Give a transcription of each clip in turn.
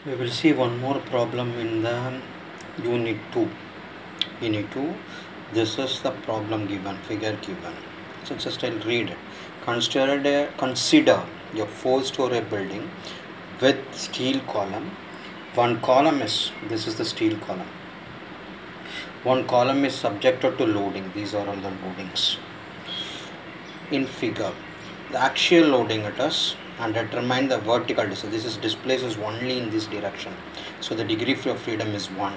We will see one more problem in the unit 2. Unit 2, this is the problem given, figure given. So just I'll read it. Consider a 4-story building with steel column. One column is, this is the steel column. One column is subjected to loading. These are all the loadings. In figure, the axial loading it is, and determine the vertical distance. This is displaces only in this direction, so the degree of freedom is 1.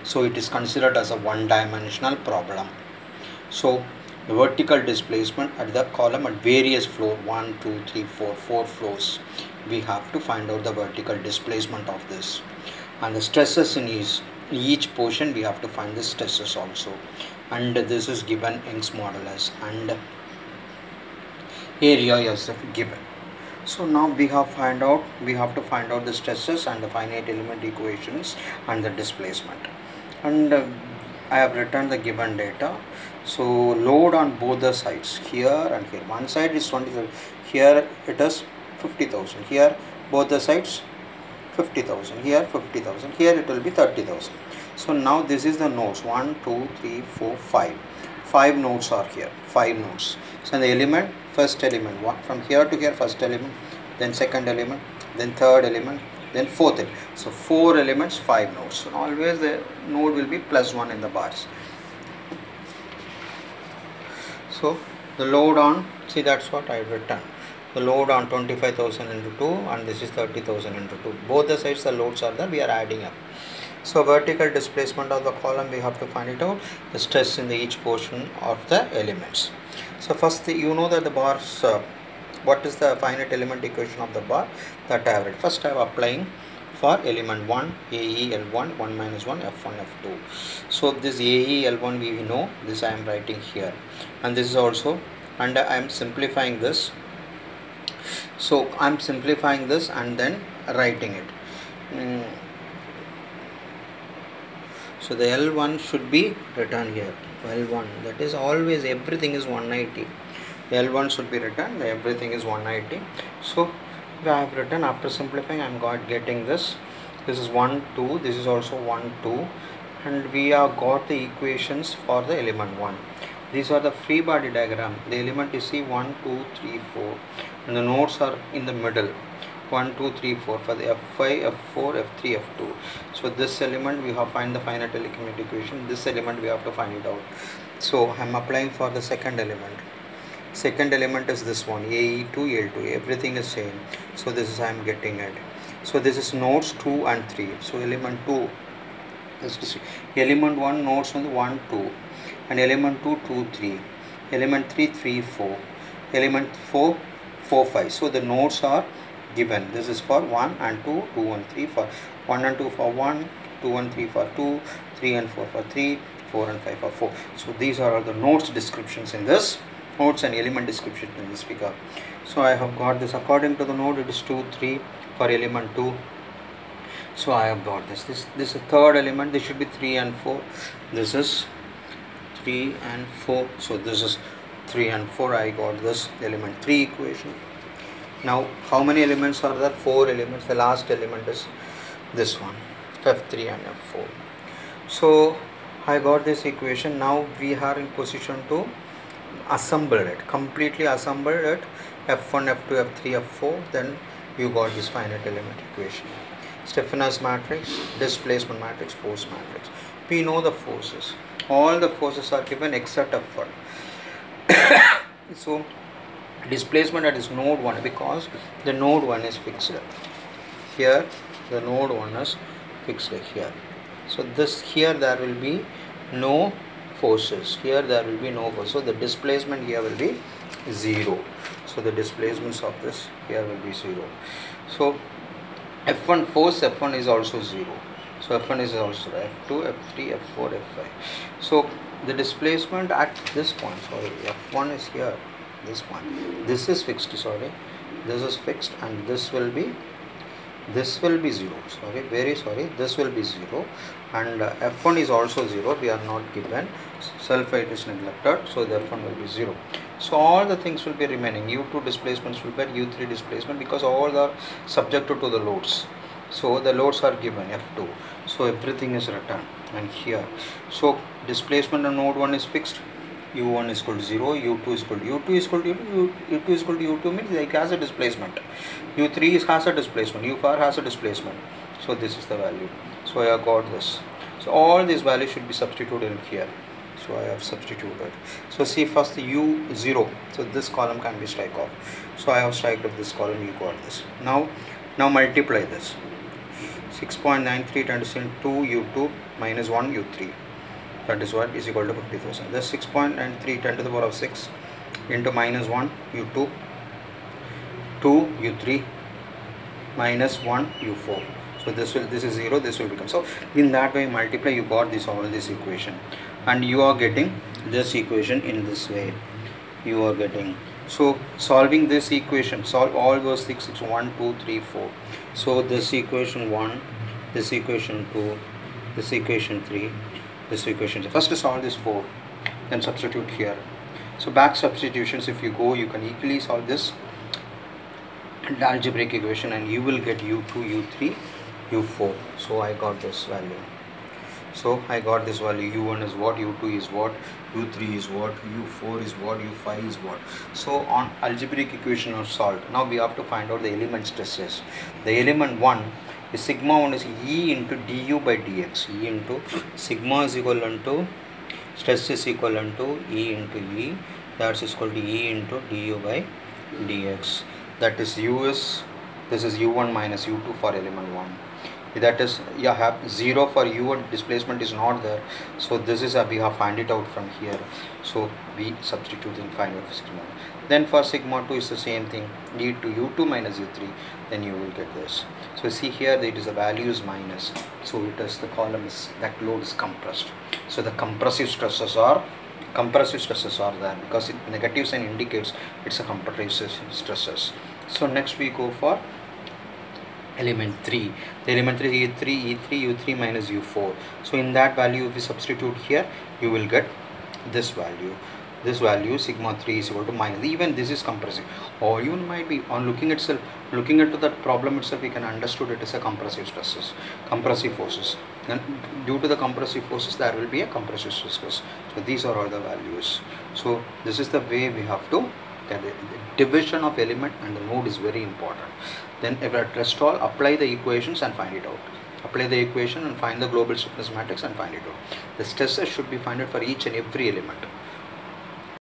So it is considered as a one-dimensional problem. So the vertical displacement at the column at various floor 1, 2, 3, 4 floors, we have to find out the vertical displacement of this, and the stresses in each portion we have to find the stresses also, and this is given Young's modulus and area is given. So now we have to find out the stresses and the finite element equations and the displacement, and I have written the given data. So load on both the sides, here and here. One side is 20,000, here it is 50,000, here both the sides 50,000, here 50,000, here it will be 30,000. So now this is the nodes 1, 2, 3, 4, 5 nodes are here, 5 nodes. So the element, first element, one from here to here, first element, then second element, then third element, then fourth element. So 4 elements, 5 nodes. So always the node will be +1 in the bars. So the load on, see, that's what I have written. The load on 25,000 into 2, and this is 30,000 into 2. Both the sides the loads are there, we are adding up. So vertical displacement of the column, we have to find it out, the stress in each portion of the elements. So first you know that the bars, what is the finite element equation of the bar, that I have read. First I am applying for element 1, AEL1, 1 minus 1, F1, F2. So this AEL1 we know, this I am writing here, and this is also, and I am simplifying this. So I am simplifying this and then writing it. So the L1 should be written here, L1, that is always everything is 190. The L1 should be written, everything is 190. So I have written, after simplifying I am getting this. This is 1, 2, this is also 1, 2, and we have got the equations for the element 1. These are the free body diagram. The element is C 1, 2, 3, 4, and the nodes are in the middle. 1, 2, 3, 4 for the F5, F4, F3, F2. So this element we have to find the finite element equation. This element we have to find it out. So I am applying for the second element. Second element is this one, AE2, L2. Everything is same. So this is I am getting it. So this is nodes 2 and 3. So element 2, element 1 nodes on the 1, 2, and element 2, 2, 3. Element 3, 3, 4. Element 4, 4, 5. So the nodes are given. This is for 1 and 2, 2 and 3 for 1 and 2 for 1, 2 and 3 for 2, 3 and 4 for 3, 4 and 5 for 4. So these are all the nodes descriptions in this, nodes and element description in this figure. So I have got this according to the node, it is 2, 3 for element 2. So I have got this. This is third element, this should be 3 and 4. This is 3 and 4. So this is 3 and 4. I got this element 3 equation. Now how many elements are there? 4 elements. The last element is this one, F3 and F4. So I got this equation. Now we are in position to assemble it, completely assemble it, F1, F2, F3, F4. Then you got this finite element equation. Stiffness matrix, displacement matrix, force matrix. We know the forces. All the forces are given except F1. So displacement at is node 1, because the node 1 is fixed here, the node 1 is fixed here. So this here there will be no forces, here there will be no force. So the displacement here will be 0. So the displacements of this here will be 0. So F1 force, F1 is also 0. So F1 is also F2, F3, F4, F5. So the displacement at this point, sorry, F1 is here, this one, this is fixed, sorry, this is fixed, and this will be 0, sorry, very sorry, this will be 0, and F1 is also 0, we are not given, sulfide is neglected, so the F1 will be 0. So all the things will be remaining, U2 displacements will be U3 displacement, because all are subjected to the loads. So the loads are given F2, so everything is written, and here, so displacement on node 1 is fixed, u1 is equal to 0, u2 is equal to u2 is equal to u2 is equal to u2 means it has a displacement, u3 has a displacement, u4 has a displacement, so this is the value. So I have got this. So all these values should be substituted in here. So I have substituted. So see, first the u0, so this column can be strike off, so I have striked off this column, you got this. Now multiply this, 6.93 times 2 u2 minus 1 u3, that is what is equal to 50,000. That's 6.93 10 to the power of 6 into minus 1 u2, 2 u3 minus 1 u4. So this is 0, this will become, so in that way multiply, you got this, all this equation, and you are getting this equation in this way, you are getting. So solving this equation, solve all those 6, 1 2 3 4. So this equation 1, this equation 2, this equation 3, this equation. First solve this 4, then substitute here. So back substitutions, if you go, you can equally solve this algebraic equation, and you will get u2, u3, u4. So I got this value. So I got this value, u1 is what, u2 is what, u3 is what, u4 is what, u5 is what. So on algebraic equation are solved. Now we have to find out the element stresses. The element 1 is sigma 1 is E into du by dx. E into sigma is equal to stress is equal to E into E, that is equal to E into du by dx. That is u is, this is u1 minus u2 for element 1. That is, you have 0 for u1, displacement is not there, so this is we have find it out from here. So we substitute and find out for sigma. Then for sigma 2 is the same thing, e to u2 minus u3, then you will get this. So see here, it is the value is minus, so it is the column is, that load is compressed. So the compressive stresses are there, because negative sign indicates it's a compressive stresses. So next we go for element 3. The element 3 is E3, u3 minus u4. So in that value, if you substitute here, you will get this value. This value sigma 3 is equal to minus, even this is compressive, or even might be on looking into that problem itself, we can understood it as a compressive stresses, compressive forces. Then due to the compressive forces, there will be a compressive stresses. So these are all the values. So this is the way we have to get the division of element and the node is very important. Then if at rest all, apply the equations and find it out. Apply the equation and find the global stiffness matrix and find it out. The stresses should be found out for each and every element.